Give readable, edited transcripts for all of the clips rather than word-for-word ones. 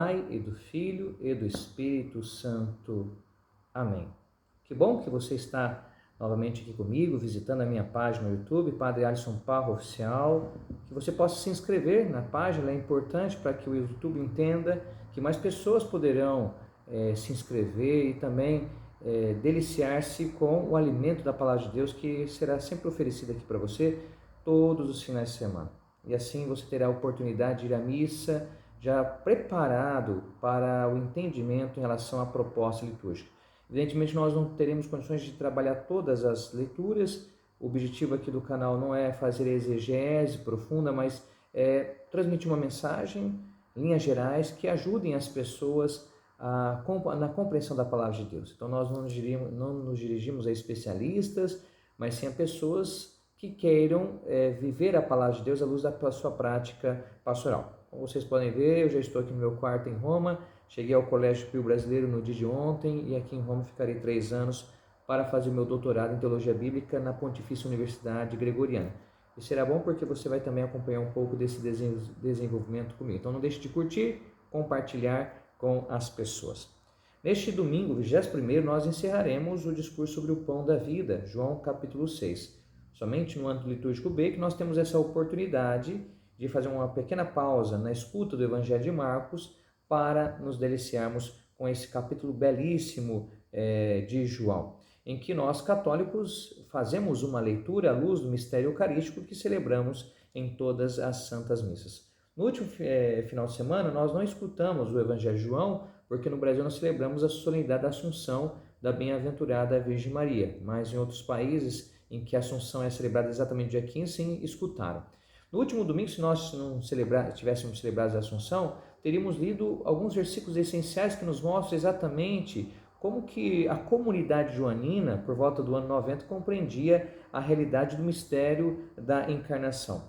Pai, e do Filho, e do Espírito Santo. Amém. Que bom que você está novamente aqui comigo, visitando a minha página no YouTube, Padre Alisson Parro Oficial. Que você possa se inscrever na página, é importante para que o YouTube entenda que mais pessoas poderão se inscrever e também deliciar-se com o alimento da Palavra de Deus, que será sempre oferecido aqui para você todos os finais de semana. E assim você terá a oportunidade de ir à missa, já preparado para o entendimento em relação à proposta litúrgica. Evidentemente, nós não teremos condições de trabalhar todas as leituras. O objetivo aqui do canal não é fazer exegese profunda, mas é transmitir uma mensagem, linhas gerais, que ajudem as pessoas na compreensão da palavra de Deus. Então, nós não nos dirigimos a especialistas, mas sim a pessoas que queiram viver a palavra de Deus à luz da sua prática pastoral. Como vocês podem ver, eu já estou aqui no meu quarto em Roma, cheguei ao Colégio Pio Brasileiro no dia de ontem e aqui em Roma ficarei 3 anos para fazer o meu doutorado em Teologia Bíblica na Pontifícia Universidade Gregoriana. E será bom porque você vai também acompanhar um pouco desse desenvolvimento comigo. Então não deixe de curtir, compartilhar com as pessoas. Neste domingo, 21º, nós encerraremos o discurso sobre o pão da vida, João capítulo 6. Somente no ano litúrgico B que nós temos essa oportunidade de fazer uma pequena pausa na escuta do Evangelho de Marcos para nos deliciarmos com esse capítulo belíssimo de João, em que nós católicos fazemos uma leitura à luz do mistério eucarístico que celebramos em todas as santas missas. No último final de semana nós não escutamos o Evangelho de João, porque no Brasil nós celebramos a solenidade da Assunção da Bem-aventurada Virgem Maria, mas em outros países em que a Assunção é celebrada exatamente dia 15, sim, escutaram. No último domingo, se nós não tivéssemos celebrado a Assunção, teríamos lido alguns versículos essenciais que nos mostram exatamente como que a comunidade joanina, por volta do ano 90, compreendia a realidade do mistério da encarnação.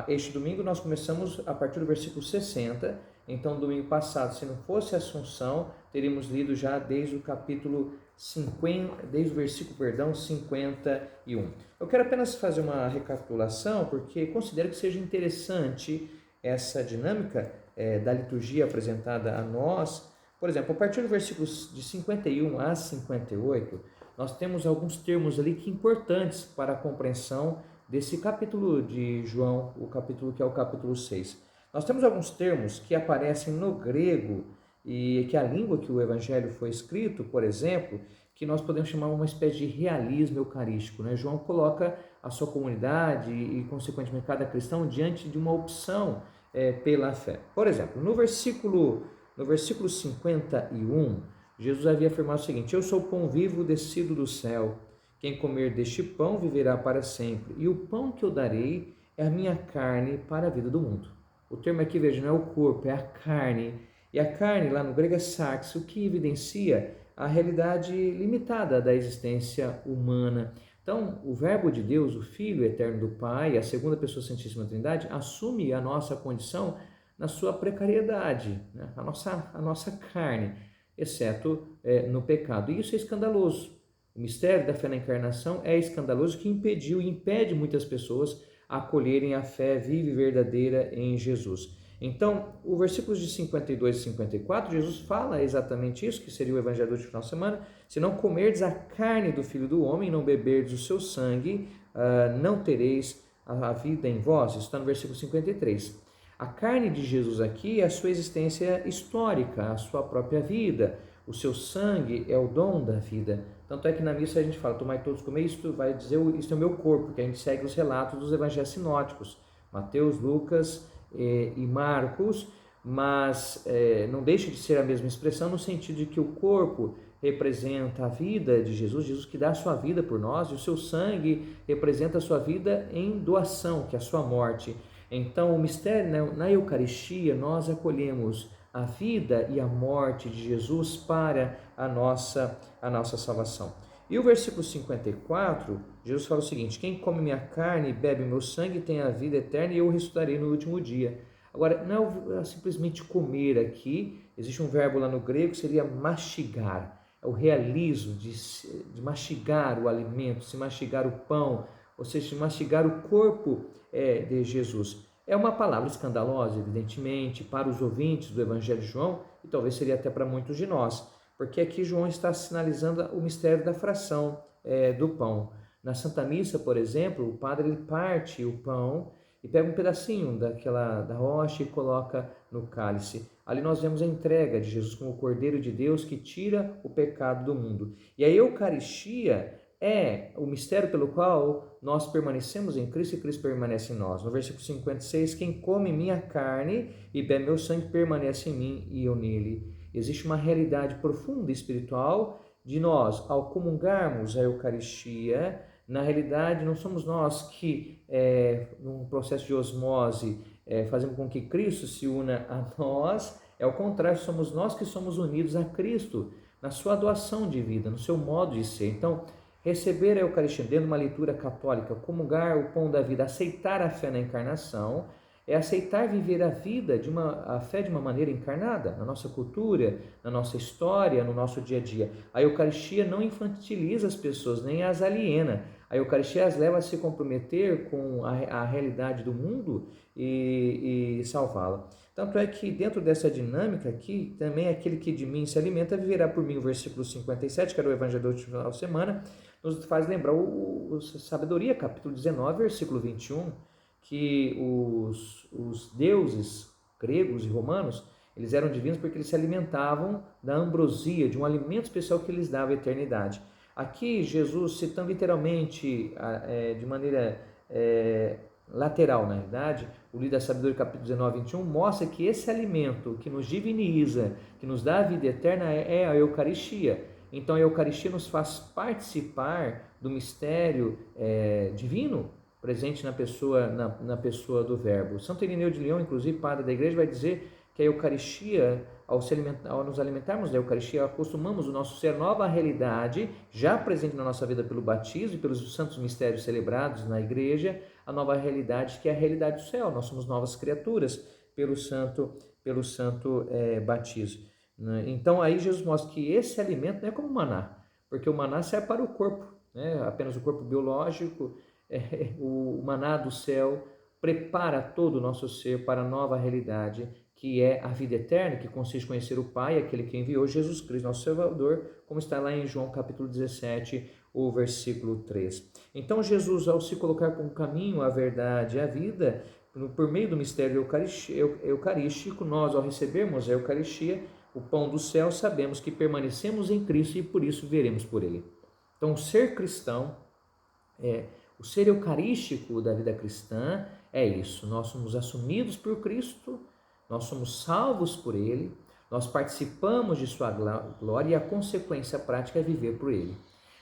Este domingo nós começamos a partir do versículo 60, então domingo passado, se não fosse a Assunção, teríamos lido já desde o capítulo 50, desde o versículo 51. Eu quero apenas fazer uma recapitulação, porque considero que seja interessante essa dinâmica da liturgia apresentada a nós. Por exemplo, a partir do versículo de 51 a 58, nós temos alguns termos ali que importantes para a compreensão desse capítulo de João, o capítulo que é o capítulo 6. Nós temos alguns termos que aparecem no grego e que a língua que o evangelho foi escrito, por exemplo, que nós podemos chamar uma espécie de realismo eucarístico, né? João coloca a sua comunidade e, consequentemente, cada cristão diante de uma opção pela fé. Por exemplo, no versículo 51, Jesus havia afirmado o seguinte: eu sou o pão vivo descido do céu. Quem comer deste pão viverá para sempre. E o pão que eu darei é a minha carne para a vida do mundo. O termo aqui, veja, não é o corpo, é a carne. E a carne, lá no grego, é sarx, o que evidencia a realidade limitada da existência humana. Então, o Verbo de Deus, o Filho eterno do Pai, a segunda pessoa da Santíssima Trindade, assume a nossa condição na sua precariedade, né? a nossa carne, exceto no pecado. E isso é escandaloso. O mistério da fé na encarnação é escandaloso, que impediu e impede muitas pessoas a acolherem a fé viva e verdadeira em Jesus. Então, o versículos de 52 e 54, Jesus fala exatamente isso, que seria o evangelho do final de semana: se não comerdes a carne do Filho do Homem, não beberdes o seu sangue, não tereis a vida em vós. Isso está no versículo 53. A carne de Jesus aqui é a sua existência histórica, a sua própria vida. O seu sangue é o dom da vida. Tanto é que na missa a gente fala: tomai todos comer, isto vai dizer, isto é o meu corpo, que a gente segue os relatos dos evangelhos sinóticos, Mateus, Lucas e Marcos, mas não deixa de ser a mesma expressão no sentido de que o corpo representa a vida de Jesus, Jesus que dá a sua vida por nós, e o seu sangue representa a sua vida em doação, que é a sua morte. Então, o mistério, na Eucaristia, nós acolhemos a vida e a morte de Jesus para a nossa salvação. E o versículo 54, Jesus fala o seguinte: quem come minha carne e bebe meu sangue tem a vida eterna e eu ressuscitarei no último dia. Agora, não é simplesmente comer aqui, existe um verbo lá no grego que seria mastigar, é o realismo de mastigar o alimento, se mastigar o pão, ou seja, se mastigar o corpo de Jesus. É uma palavra escandalosa, evidentemente, para os ouvintes do Evangelho de João, e talvez seria até para muitos de nós, porque aqui João está sinalizando o mistério da fração do pão. Na Santa Missa, por exemplo, o padre ele parte o pão e pega um pedacinho da rocha e coloca no cálice. Ali nós vemos a entrega de Jesus como o Cordeiro de Deus que tira o pecado do mundo. E a Eucaristia é o mistério pelo qual nós permanecemos em Cristo e Cristo permanece em nós. No versículo 56, quem come minha carne e bebe meu sangue permanece em mim e eu nele. Existe uma realidade profunda espiritual de nós, ao comungarmos a Eucaristia, na realidade não somos nós que, num processo de osmose, fazemos com que Cristo se una a nós, é o contrário, somos nós que somos unidos a Cristo, na sua doação de vida, no seu modo de ser. Então, receber a Eucaristia dentro de uma leitura católica, comungar o pão da vida, aceitar a fé na encarnação, é aceitar viver a fé de uma maneira encarnada, na nossa cultura, na nossa história, no nosso dia a dia. A Eucaristia não infantiliza as pessoas, nem as aliena. A Eucaristia as leva a se comprometer com a realidade do mundo e salvá-la. Tanto é que dentro dessa dinâmica aqui, também aquele que de mim se alimenta viverá por mim. O versículo 57, que era o Evangelho da última semana, nos faz lembrar o Sabedoria, capítulo 19, versículo 21, que os deuses gregos e romanos, eles eram divinos porque eles se alimentavam da ambrosia, de um alimento especial que lhes dava a eternidade. Aqui, Jesus, citando literalmente, de maneira lateral, na verdade, o livro da Sabedoria, capítulo 19, 21, mostra que esse alimento que nos diviniza, que nos dá a vida eterna, é a Eucaristia. Então, a Eucaristia nos faz participar do mistério divino, presente na pessoa do Verbo. Santo Irineu de Leão, inclusive, padre da igreja, vai dizer que a Eucaristia, ao nos alimentarmos da Eucaristia, acostumamos o nosso ser à nova realidade, já presente na nossa vida pelo batismo e pelos santos mistérios celebrados na igreja, a nova realidade que é a realidade do céu. Nós somos novas criaturas pelo santo batismo. Então aí Jesus mostra que esse alimento não é como o maná, porque o maná serve para o corpo, apenas o corpo biológico. O maná do céu prepara todo o nosso ser para a nova realidade, que é a vida eterna, que consiste em conhecer o Pai, aquele que enviou Jesus Cristo, nosso Salvador, como está lá em João capítulo 17, o versículo 3. Então Jesus, ao se colocar como caminho, a verdade e a vida, por meio do mistério eucarístico, nós, ao recebermos a Eucaristia, o pão do céu, sabemos que permanecemos em Cristo e por isso veremos por Ele. Então, o ser cristão o ser eucarístico da vida cristã é isso. Nós somos assumidos por Cristo, nós somos salvos por Ele, nós participamos de sua glória e a consequência prática é viver por Ele.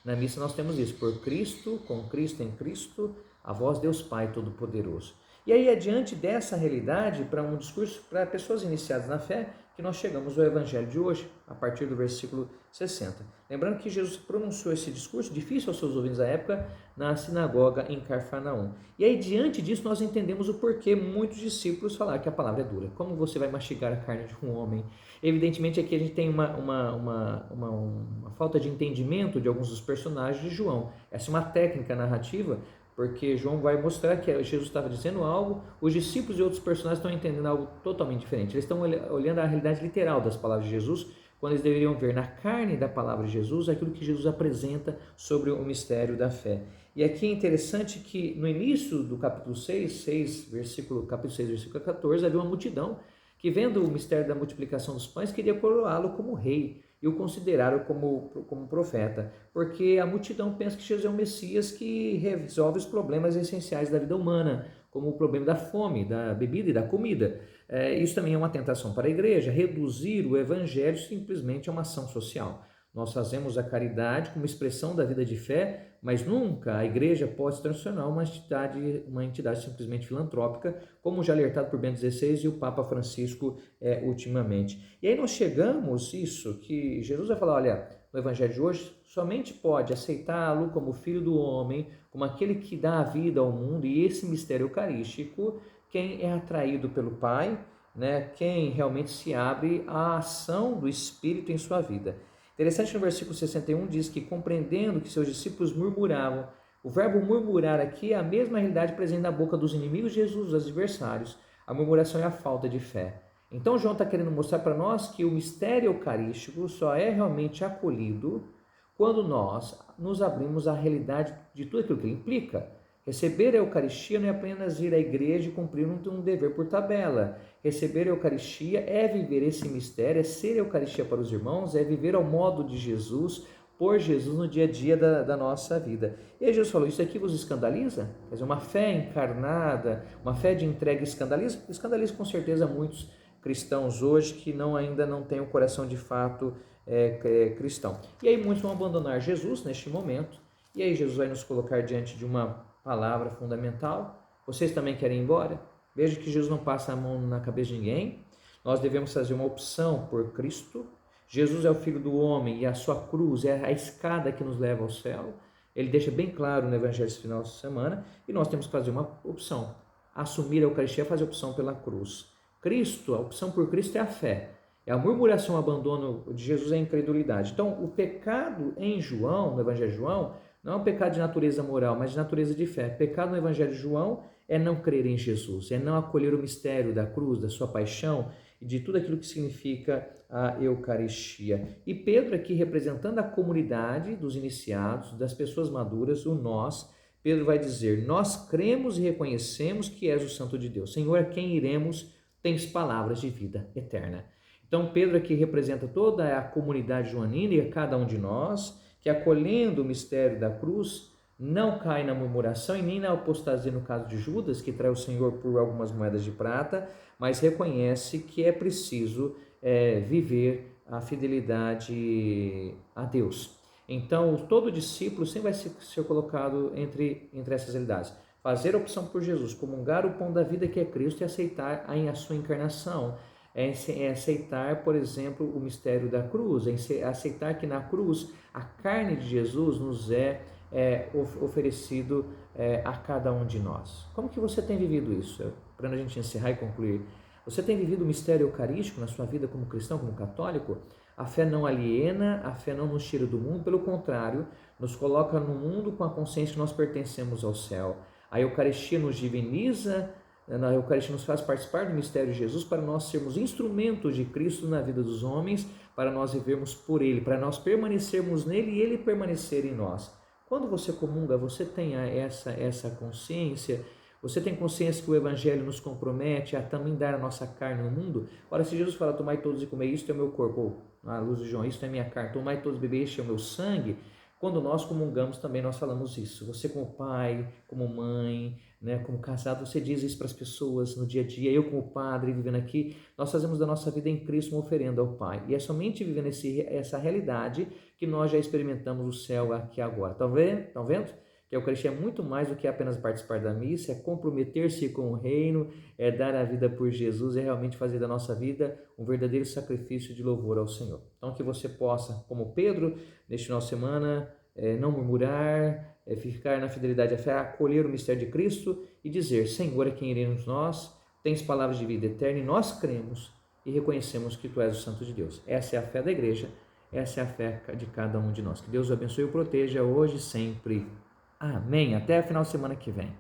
Na missa nós temos isso, por Cristo, com Cristo, em Cristo, a vós Deus Pai Todo-Poderoso. E aí, adiante dessa realidade, para um discurso para pessoas iniciadas na fé, que nós chegamos ao Evangelho de hoje, a partir do versículo 60. Lembrando que Jesus pronunciou esse discurso, difícil aos seus ouvintes da época, na sinagoga em Cafarnaum. E aí, diante disso, nós entendemos o porquê muitos discípulos falaram que a palavra é dura. Como você vai mastigar a carne de um homem? Evidentemente, aqui a gente tem uma falta de entendimento de alguns dos personagens de João. Essa é uma técnica narrativa, porque João vai mostrar que Jesus estava dizendo algo, os discípulos e outros personagens estão entendendo algo totalmente diferente. Eles estão olhando a realidade literal das palavras de Jesus, quando eles deveriam ver na carne da palavra de Jesus aquilo que Jesus apresenta sobre o mistério da fé. E aqui é interessante que no início do capítulo 6, capítulo 6, versículo 14, havia uma multidão que, vendo o mistério da multiplicação dos pães, queria coroá-lo como rei e o consideraram como profeta, porque a multidão pensa que Jesus é um Messias que resolve os problemas essenciais da vida humana, como o problema da fome, da bebida e da comida. Isso também é uma tentação para a igreja, reduzir o evangelho simplesmente a uma ação social. Nós fazemos a caridade como expressão da vida de fé, mas nunca a igreja pode se transformar uma entidade simplesmente filantrópica, como já alertado por Bento XVI e o Papa Francisco ultimamente. E aí nós chegamos isso, que Jesus vai falar, olha, no Evangelho de hoje, somente pode aceitá-lo como Filho do Homem, como aquele que dá a vida ao mundo, e esse mistério eucarístico, quem é atraído pelo Pai, quem realmente se abre à ação do Espírito em sua vida. Interessante, no versículo 61 diz que, compreendendo que seus discípulos murmuravam, O verbo murmurar aqui é a mesma realidade presente na boca dos inimigos de Jesus, dos adversários. A murmuração é a falta de fé. Então João está querendo mostrar para nós que o mistério eucarístico só é realmente acolhido quando nós nos abrimos à realidade de tudo aquilo que ele implica. Receber a Eucaristia não é apenas ir à igreja e cumprir um dever por tabela. Receber a Eucaristia é viver esse mistério, é ser a Eucaristia para os irmãos, é viver ao modo de Jesus, por Jesus no dia a dia da nossa vida. E aí Jesus falou, isso aqui vos escandaliza? Quer dizer, uma fé encarnada, uma fé de entrega escandaliza? Escandaliza com certeza muitos cristãos hoje que ainda não têm o coração de fato cristão. E aí muitos vão abandonar Jesus neste momento, e aí Jesus vai nos colocar diante de uma palavra fundamental. Vocês também querem ir embora? Veja que Jesus não passa a mão na cabeça de ninguém. Nós devemos fazer uma opção por Cristo. Jesus é o Filho do Homem e a sua cruz é a escada que nos leva ao céu. Ele deixa bem claro no Evangelho desse final de semana, e nós temos que fazer uma opção. Assumir a Eucaristia é fazer opção pela cruz. Cristo, a opção por Cristo é a fé. É a murmuração, o abandono de Jesus é a incredulidade. Então, o pecado em João, no Evangelho de João, não é um pecado de natureza moral, mas de natureza de fé. Pecado no Evangelho de João é não crer em Jesus, é não acolher o mistério da cruz, da sua paixão e de tudo aquilo que significa a Eucaristia. E Pedro aqui representando a comunidade dos iniciados, das pessoas maduras, o nós, Pedro vai dizer, nós cremos e reconhecemos que és o Santo de Deus. Senhor, a quem iremos, tens palavras de vida eterna. Então Pedro aqui representa toda a comunidade joanina e a cada um de nós, que acolhendo o mistério da cruz, não cai na murmuração e nem na apostasia no caso de Judas, que trai o Senhor por algumas moedas de prata, mas reconhece que é preciso viver a fidelidade a Deus. Então, todo discípulo sempre vai ser colocado entre essas realidades. Fazer a opção por Jesus, comungar o pão da vida que é Cristo e aceitar a sua encarnação. É aceitar, por exemplo, o mistério da cruz, é aceitar que na cruz a carne de Jesus nos é oferecido a cada um de nós. Como que você tem vivido isso? Para a gente encerrar e concluir, você tem vivido o mistério eucarístico na sua vida como cristão, como católico? A fé não aliena, a fé não nos tira do mundo, pelo contrário, nos coloca no mundo com a consciência que nós pertencemos ao céu. A Eucaristia nos diviniza, a Eucaristia nos faz participar do mistério de Jesus para nós sermos instrumentos de Cristo na vida dos homens, para nós vivermos por Ele, para nós permanecermos nele e Ele permanecer em nós. Quando você comunga, você tem essa consciência, você tem consciência que o Evangelho nos compromete a também dar a nossa carne no mundo? Ora, se Jesus fala, tomai todos e comei, isto é o meu corpo, ou à luz de João, isto é minha carne, tomai todos e bebei, este é o meu sangue, quando nós comungamos também nós falamos isso. Você como pai, como mãe, como casado, você diz isso para as pessoas no dia a dia. Eu como padre, vivendo aqui, nós fazemos da nossa vida em Cristo uma oferenda ao Pai. E é somente vivendo essa realidade que nós já experimentamos o céu aqui agora. Estão vendo? Que a Eucaristia é muito mais do que apenas participar da missa, é comprometer-se com o reino, é dar a vida por Jesus, é realmente fazer da nossa vida um verdadeiro sacrifício de louvor ao Senhor. Então que você possa, como Pedro, neste final de semana, não murmurar, ficar na fidelidade à fé, acolher o mistério de Cristo e dizer, Senhor, a quem iremos nós, tens palavras de vida eterna e nós cremos e reconhecemos que Tu és o Santo de Deus. Essa é a fé da igreja, essa é a fé de cada um de nós. Que Deus o abençoe e o proteja hoje e sempre. Amém. Até o final de semana que vem.